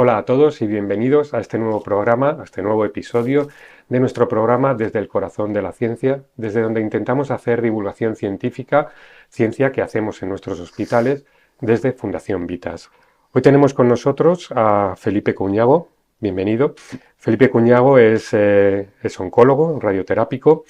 Hola a todos y bienvenidos a este nuevo programa, a este nuevo episodio de nuestro programa Desde el Corazón de la Ciencia, desde donde intentamos hacer divulgación científica, ciencia que hacemos en nuestros hospitales desde Fundación Vitas. Hoy tenemos con nosotros a Felipe Cuñago, bienvenido. Felipe Cuñago es oncólogo, radioterápico,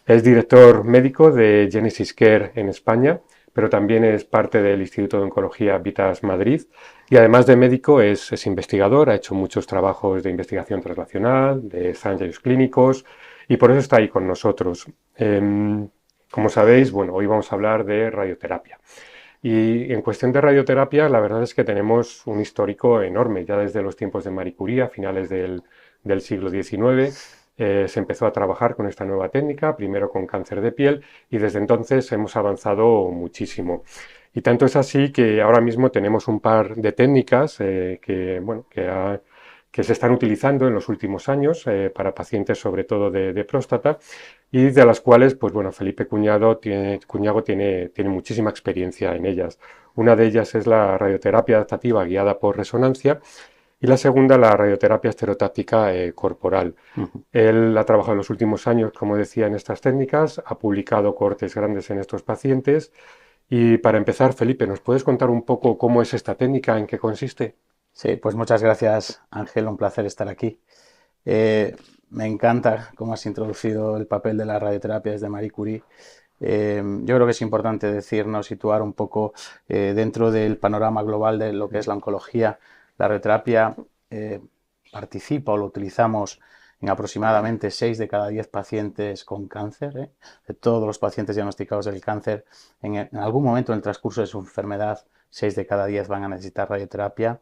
es director médico de Genesis Care en España, pero también es parte del Instituto de Oncología Vitas Madrid y además de médico es investigador, ha hecho muchos trabajos de investigación translacional, de ensayos clínicos y por eso está ahí con nosotros. Como sabéis, bueno, hoy vamos a hablar de radioterapia. Y en cuestión de radioterapia, la verdad es que tenemos un histórico enorme, ya desde los tiempos de Marie Curie, a finales del siglo XIX, se empezó a trabajar con esta nueva técnica, primero con cáncer de piel, y desde entonces hemos avanzado muchísimo. Y tanto es así que ahora mismo tenemos un par de técnicas que se están utilizando en los últimos años para pacientes sobre todo de próstata y de las cuales, pues bueno, Felipe Cuñago tiene muchísima experiencia en ellas. Una de ellas es la radioterapia adaptativa guiada por resonancia y la segunda, la radioterapia estereotáctica corporal. Él ha trabajado en los últimos años, como decía, en estas técnicas, ha publicado cohortes grandes en estos pacientes. Y para empezar, Felipe, ¿nos puedes contar un poco cómo es esta técnica, en qué consiste? Sí, pues muchas gracias, Ángel, un placer estar aquí. Me encanta cómo has introducido el papel de la radioterapia desde Marie Curie. Yo creo que es importante decirnos, situar un poco dentro del panorama global de lo que es la oncología. La radioterapia participa o lo utilizamos en aproximadamente 6 de cada 10 pacientes con cáncer. De todos los pacientes diagnosticados del cáncer, en algún momento en el transcurso de su enfermedad, 6 de cada 10 van a necesitar radioterapia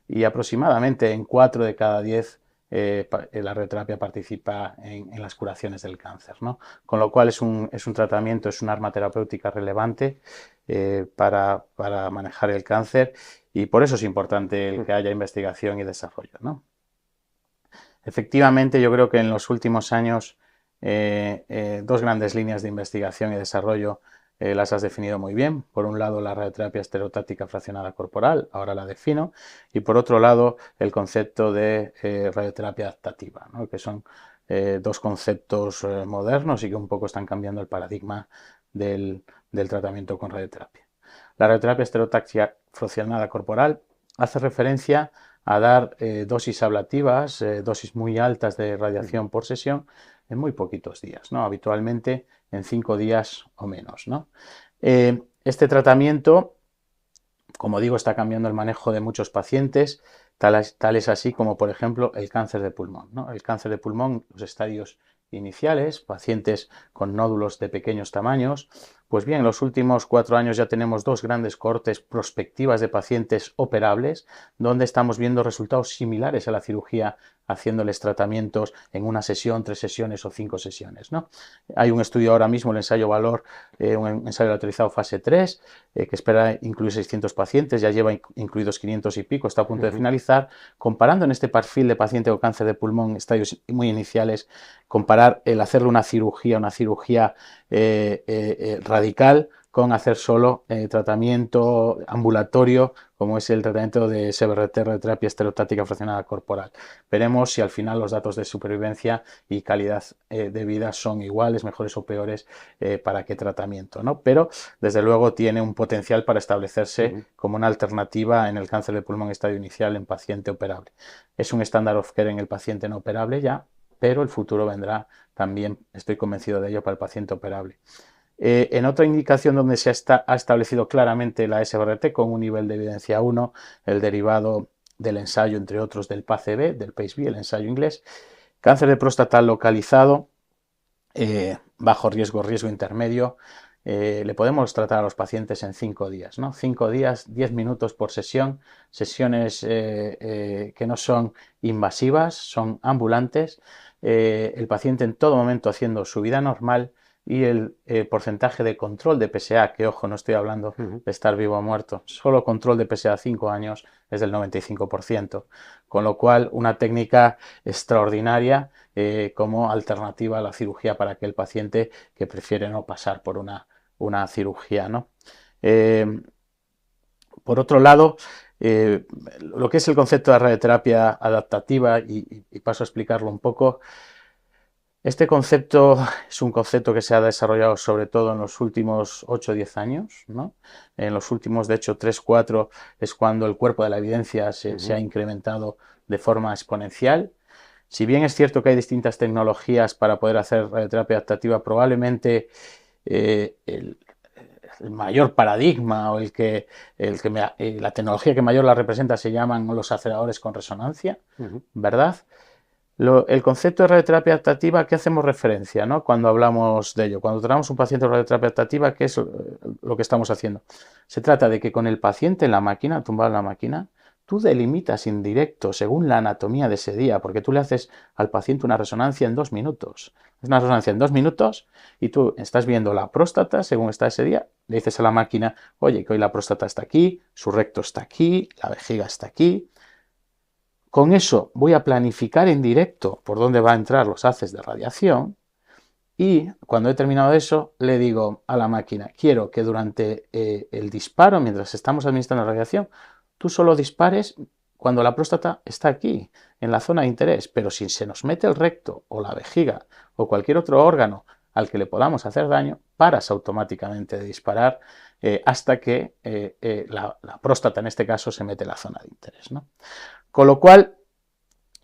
y aproximadamente en 4 de cada 10 la radioterapia participa en las curaciones del cáncer, ¿no? Con lo cual es un tratamiento, es un arma terapéutica relevante para manejar el cáncer y por eso es importante el que haya investigación y desarrollo, ¿no? Efectivamente, yo creo que en los últimos años dos grandes líneas de investigación y desarrollo las has definido muy bien. Por un lado, la radioterapia estereotática fraccionada corporal, ahora la defino, y por otro lado, el concepto de radioterapia adaptativa, ¿no? Que son dos conceptos modernos y que un poco están cambiando el paradigma del tratamiento con radioterapia. La radioterapia estereotática fraccionada corporal hace referencia a dar dosis ablativas, dosis muy altas de radiación por sesión en muy poquitos días, ¿no? Habitualmente en 5 días o menos, ¿no? Este tratamiento, como digo, está cambiando el manejo de muchos pacientes, tal es así como, por ejemplo, el cáncer de pulmón, ¿no? El cáncer de pulmón, los estadios iniciales, pacientes con nódulos de pequeños tamaños. Pues bien, en los últimos 4 años ya tenemos dos grandes cohortes prospectivas de pacientes operables, donde estamos viendo resultados similares a la cirugía, haciéndoles tratamientos en una sesión, 3 sesiones o 5 sesiones, ¿no? Hay un estudio ahora mismo, el ensayo Valor, un ensayo autorizado fase 3, que espera incluir 600 pacientes, ya lleva incluidos 500 y pico, está a punto de finalizar, comparando en este perfil de paciente con cáncer de pulmón, estadios muy iniciales, comparar el hacerle una cirugía radical con hacer solo tratamiento ambulatorio, como es el tratamiento de SBRT, radioterapia estereotática fraccionada corporal. Veremos si al final los datos de supervivencia y calidad de vida son iguales, mejores o peores para qué tratamiento, ¿no? Pero desde luego tiene un potencial para establecerse como una alternativa en el cáncer de pulmón estadio inicial en paciente operable. Es un estándar of care en el paciente no operable ya, pero el futuro vendrá también, estoy convencido de ello, para el paciente operable. En otra indicación donde se ha establecido claramente la SBRT con un nivel de evidencia 1, el derivado del ensayo, entre otros, del PACE-B, del PACE-B, el ensayo inglés, cáncer de próstata localizado, bajo riesgo, riesgo intermedio, le podemos tratar a los pacientes en 5 días, ¿no? 5 días, 10 minutos por sesión, sesiones que no son invasivas, son ambulantes, el paciente en todo momento haciendo su vida normal y el porcentaje de control de PSA, que ojo, no estoy hablando de estar vivo o muerto, solo control de PSA 5 años es del 95%, con lo cual una técnica extraordinaria como alternativa a la cirugía para aquel paciente que prefiere no pasar por una cirugía, ¿no? Por otro lado, Lo que es el concepto de radioterapia adaptativa, y paso a explicarlo un poco. Este concepto es un concepto que se ha desarrollado sobre todo en los últimos 8 o 10 años, ¿no? En los últimos, de hecho, 3 4 es cuando el cuerpo de la evidencia se ha incrementado de forma exponencial. Si bien es cierto que hay distintas tecnologías para poder hacer radioterapia adaptativa, probablemente el mayor paradigma o la tecnología que mayor la representa se llaman los aceleradores con resonancia, ¿verdad? El concepto de radioterapia adaptativa, ¿a qué hacemos referencia, ¿no? Cuando hablamos de ello? Cuando tratamos un paciente de radioterapia adaptativa, ¿qué es lo que estamos haciendo? Se trata de que con el paciente en la máquina, tumbado en la máquina, tú delimitas en directo, según la anatomía de ese día, porque tú le haces al paciente una resonancia en 2 minutos. Es una resonancia en 2 minutos y tú estás viendo la próstata según está ese día. Le dices a la máquina, oye, que hoy la próstata está aquí, su recto está aquí, la vejiga está aquí. Con eso voy a planificar en directo por dónde van a entrar los haces de radiación y cuando he terminado eso le digo a la máquina, quiero que durante el disparo, mientras estamos administrando la radiación, tú solo dispares cuando la próstata está aquí, en la zona de interés, pero si se nos mete el recto o la vejiga o cualquier otro órgano al que le podamos hacer daño, paras automáticamente de disparar hasta que la próstata en este caso se mete en la zona de interés, ¿no? Con lo cual,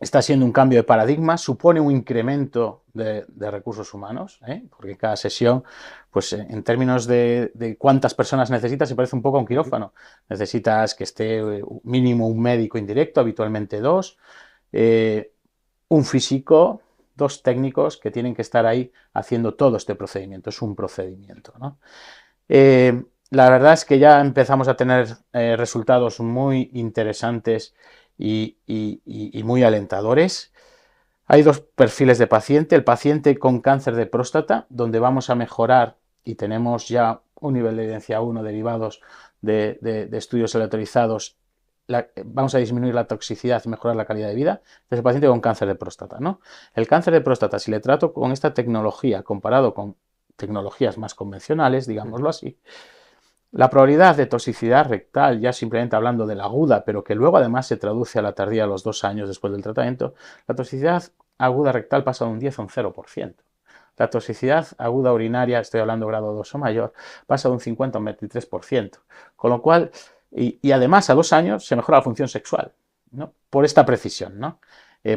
está siendo un cambio de paradigma, supone un incremento de recursos humanos, porque cada sesión, pues en términos de cuántas personas necesitas, se parece un poco a un quirófano. Necesitas que esté mínimo un médico indirecto, habitualmente 2, un físico, 2 técnicos que tienen que estar ahí haciendo todo este procedimiento. Es un procedimiento, ¿no? La verdad es que ya empezamos a tener resultados muy interesantes y muy alentadores. Hay 2 perfiles de paciente. El paciente con cáncer de próstata, donde vamos a mejorar y tenemos ya un nivel de evidencia 1 derivados de estudios aleatorizados. Vamos a disminuir la toxicidad y mejorar la calidad de vida. Es el paciente con cáncer de próstata, ¿no? El cáncer de próstata, si le trato con esta tecnología comparado con tecnologías más convencionales, digámoslo así, la probabilidad de toxicidad rectal, ya simplemente hablando de la aguda, pero que luego además se traduce a la tardía a los 2 años después del tratamiento, la toxicidad aguda rectal pasa de un 10 a un 0%. La toxicidad aguda urinaria, estoy hablando grado 2 o mayor, pasa de un 50 a un 23%. Con lo cual, y además a 2 años se mejora la función sexual, ¿no? Por esta precisión, ¿no?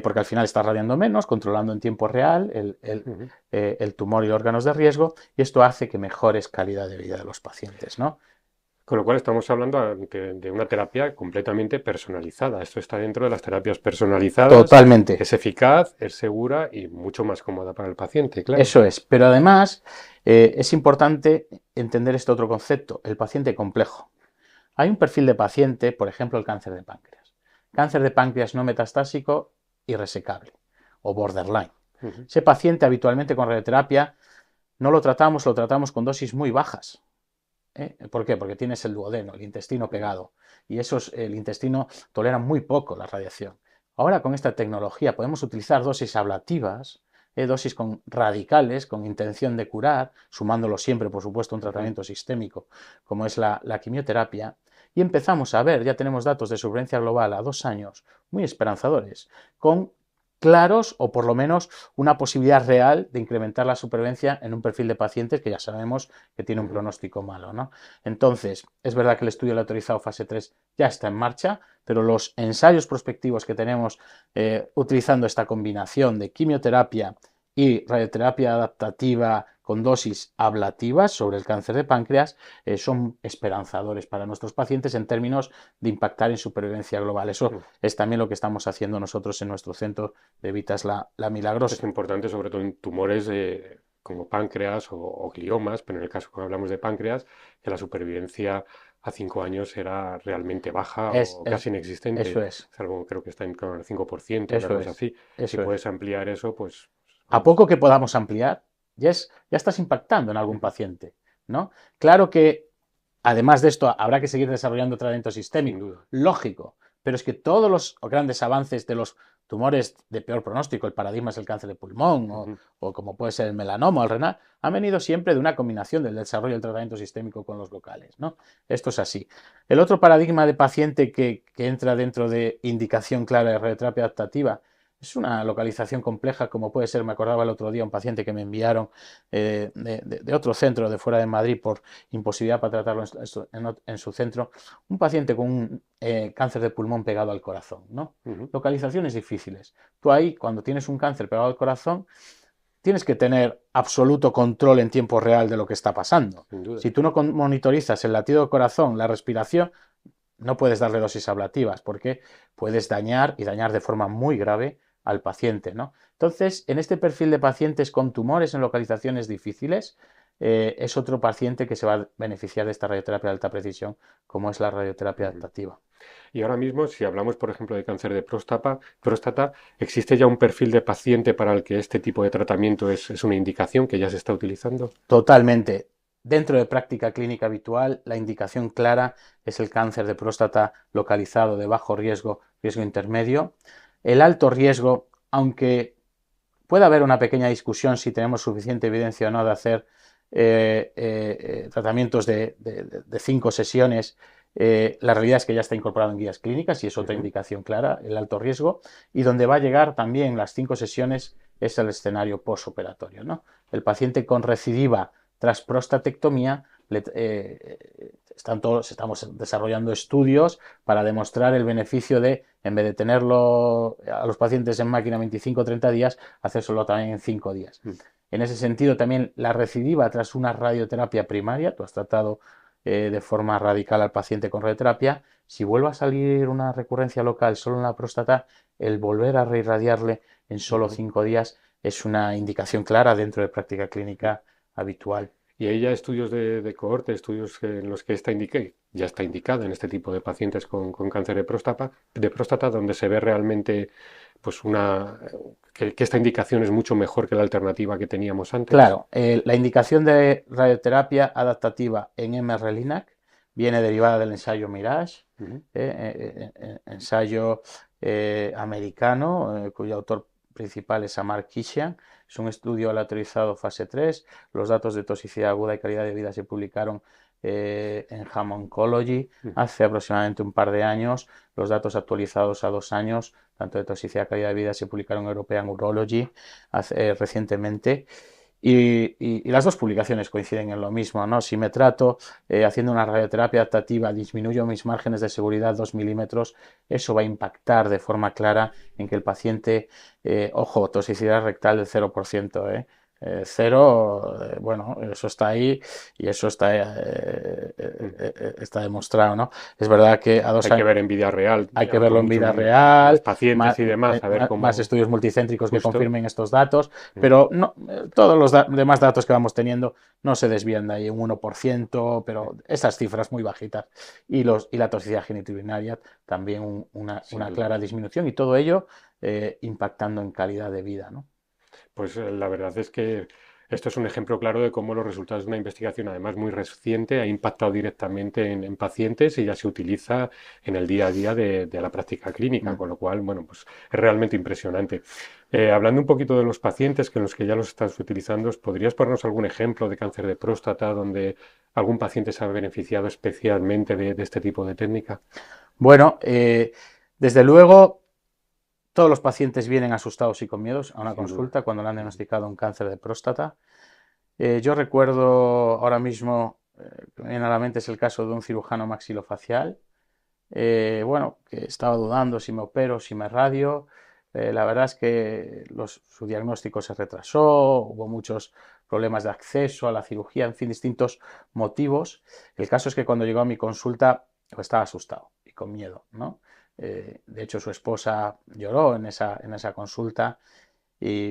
Porque al final está radiando menos, controlando en tiempo real el tumor y órganos de riesgo, y esto hace que mejores calidad de vida de los pacientes, ¿no? Con lo cual estamos hablando de una terapia completamente personalizada. Esto está dentro de las terapias personalizadas. Totalmente. Es eficaz, es segura y mucho más cómoda para el paciente, claro. Eso es, pero además es importante entender este otro concepto, el paciente complejo. Hay un perfil de paciente, por ejemplo, el cáncer de páncreas. Cáncer de páncreas no metastásico irresecable o borderline. Ese paciente habitualmente con radioterapia no lo tratamos con dosis muy bajas. ¿Por qué? Porque tienes el duodeno, el intestino pegado, y el intestino tolera muy poco la radiación. Ahora con esta tecnología podemos utilizar dosis ablativas, dosis radicales con intención de curar, sumándolo siempre, por supuesto, a un tratamiento sistémico como es la quimioterapia, y empezamos a ver, ya tenemos datos de supervivencia global a 2 años muy esperanzadores, con claros o por lo menos una posibilidad real de incrementar la supervivencia en un perfil de pacientes que ya sabemos que tiene un pronóstico malo, ¿no? Entonces, es verdad que el estudio autorizado fase 3 ya está en marcha, pero los ensayos prospectivos que tenemos utilizando esta combinación de quimioterapia y radioterapia adaptativa con dosis ablativas sobre el cáncer de páncreas son esperanzadores para nuestros pacientes en términos de impactar en supervivencia global. Eso es también lo que estamos haciendo nosotros en nuestro centro de Vitas la Milagrosa. Es importante sobre todo en tumores como páncreas o gliomas, pero en el caso que hablamos de páncreas, que la supervivencia a 5 años era realmente baja o casi inexistente. Eso es. Es algo, creo que está en torno al 5%, eso algo es. así. Eso si puedes ampliar eso, pues... A poco que podamos ampliar, ya estás impactando en algún paciente, ¿no? Claro que, además de esto, habrá que seguir desarrollando tratamiento sistémico, lógico, pero es que todos los grandes avances de los tumores de peor pronóstico, el paradigma es el cáncer de pulmón o como puede ser el melanoma o el renal, han venido siempre de una combinación del desarrollo del tratamiento sistémico con los locales, ¿no? Esto es así. El otro paradigma de paciente que entra dentro de indicación clara de radioterapia adaptativa es una localización compleja, como puede ser, me acordaba el otro día, un paciente que me enviaron de otro centro de fuera de Madrid por imposibilidad para tratarlo en su centro, un paciente con un cáncer de pulmón pegado al corazón, ¿no? Localizaciones difíciles. Tú ahí, cuando tienes un cáncer pegado al corazón, tienes que tener absoluto control en tiempo real de lo que está pasando. Si tú no monitorizas el latido del corazón, la respiración, no puedes darle dosis ablativas porque puedes dañar y dañar de forma muy grave al paciente, ¿no? Entonces, en este perfil de pacientes con tumores en localizaciones difíciles, es otro paciente que se va a beneficiar de esta radioterapia de alta precisión, como es la radioterapia adaptativa. Y ahora mismo, si hablamos, por ejemplo, de cáncer de próstata, ¿existe ya un perfil de paciente para el que este tipo de tratamiento es una indicación que ya se está utilizando? Totalmente. Dentro de práctica clínica habitual, la indicación clara es el cáncer de próstata localizado de bajo riesgo, riesgo intermedio. El alto riesgo, aunque puede haber una pequeña discusión si tenemos suficiente evidencia o no de hacer tratamientos de 5 sesiones, la realidad es que ya está incorporado en guías clínicas y es otra indicación clara, el alto riesgo, y donde va a llegar también las 5 sesiones es el escenario posoperatorio, ¿no? El paciente con recidiva tras prostatectomía estamos desarrollando estudios para demostrar el beneficio de, en vez de tenerlo a los pacientes en máquina 25 o 30 días, hacérselo también en 5 días. En ese sentido, también la recidiva tras una radioterapia primaria, tú has tratado de forma radical al paciente con radioterapia, si vuelve a salir una recurrencia local solo en la próstata, el volver a reirradiarle en solo 5 días es una indicación clara dentro de práctica clínica habitual. Y hay ya estudios de cohorte, estudios en los que ya está indicada en este tipo de pacientes con cáncer de próstata, donde se ve realmente pues que esta indicación es mucho mejor que la alternativa que teníamos antes. Claro, la indicación de radioterapia adaptativa en MR-Linac viene derivada del ensayo Mirage, ensayo americano, cuyo autor principal es Amar Kishan. Es un estudio aleatorizado fase 3. Los datos de toxicidad aguda y calidad de vida se publicaron en JAMA Oncology hace aproximadamente un par de años. Los datos actualizados a 2 años, tanto de toxicidad y calidad de vida, se publicaron en European Urology recientemente. Y las dos publicaciones coinciden en lo mismo, ¿no? Si me trato haciendo una radioterapia adaptativa, disminuyo mis márgenes de seguridad 2 milímetros, eso va a impactar de forma clara en que el paciente, ojo, toxicidad rectal del 0%, cero, bueno, eso está ahí y eso está demostrado, ¿no? Es verdad que a 2 Hay años que ver en vida real. hay que verlo en vida real, Más pacientes y demás, a ver cómo... más estudios multicéntricos que confirmen estos datos, pero no, todos los demás datos que vamos teniendo no se desvían de ahí un 1%, pero esas cifras muy bajitas. Y la toxicidad genitourinaria también una clara disminución y todo ello impactando en calidad de vida, ¿no? Pues la verdad es que esto es un ejemplo claro de cómo los resultados de una investigación, además muy reciente, ha impactado directamente en pacientes y ya se utiliza en el día a día de la práctica clínica, con lo cual, bueno, pues es realmente impresionante. Hablando un poquito de los pacientes que en los que ya los estás utilizando, ¿podrías ponernos algún ejemplo de cáncer de próstata donde algún paciente se ha beneficiado especialmente de este tipo de técnica? Bueno, desde luego, todos los pacientes vienen asustados y con miedos a una consulta cuando le han diagnosticado un cáncer de próstata. Yo recuerdo ahora mismo, que me viene a la mente, es el caso de un cirujano maxilofacial, bueno, que estaba dudando si me opero, si me radio. La verdad es que su diagnóstico se retrasó, hubo muchos problemas de acceso a la cirugía, en fin, distintos motivos. El caso es que cuando llegó a mi consulta, pues estaba asustado y con miedo, ¿no? De hecho, su esposa lloró en esa consulta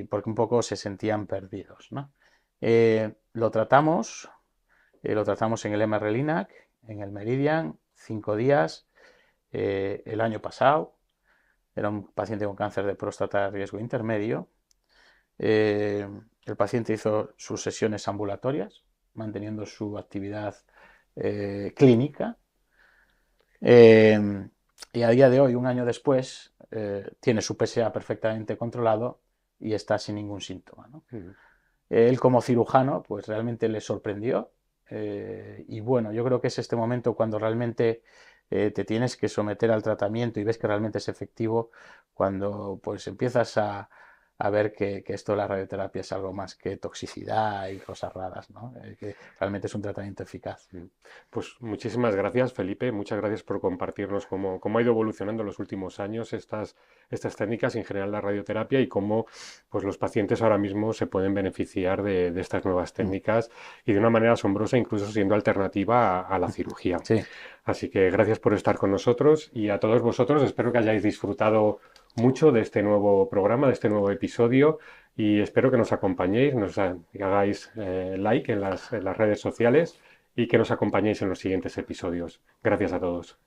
porque un poco se sentían perdidos, ¿no? Lo tratamos en el MR-Linac, en el Meridian, 5 días, el año pasado. Era un paciente con cáncer de próstata de riesgo intermedio. El paciente hizo sus sesiones ambulatorias, manteniendo su actividad clínica. Y a día de hoy, un año después, tiene su PSA perfectamente controlado y está sin ningún síntoma, ¿no? Él como cirujano, pues realmente le sorprendió. Y bueno, yo creo que es este momento cuando realmente te tienes que someter al tratamiento y ves que realmente es efectivo, cuando pues empiezas a ver que esto de la radioterapia es algo más que toxicidad y cosas raras, ¿no? Que realmente es un tratamiento eficaz. Pues muchísimas gracias, Felipe. Muchas gracias por compartirnos cómo ha ido evolucionando en los últimos años estas técnicas, en general la radioterapia, y cómo pues, los pacientes ahora mismo se pueden beneficiar de estas nuevas técnicas y de una manera asombrosa, incluso siendo alternativa a la cirugía. Sí. Así que gracias por estar con nosotros, y a todos vosotros espero que hayáis disfrutado mucho de este nuevo programa, de este nuevo episodio, y espero que nos acompañéis, que hagáis like en las redes sociales y que nos acompañéis en los siguientes episodios. Gracias a todos.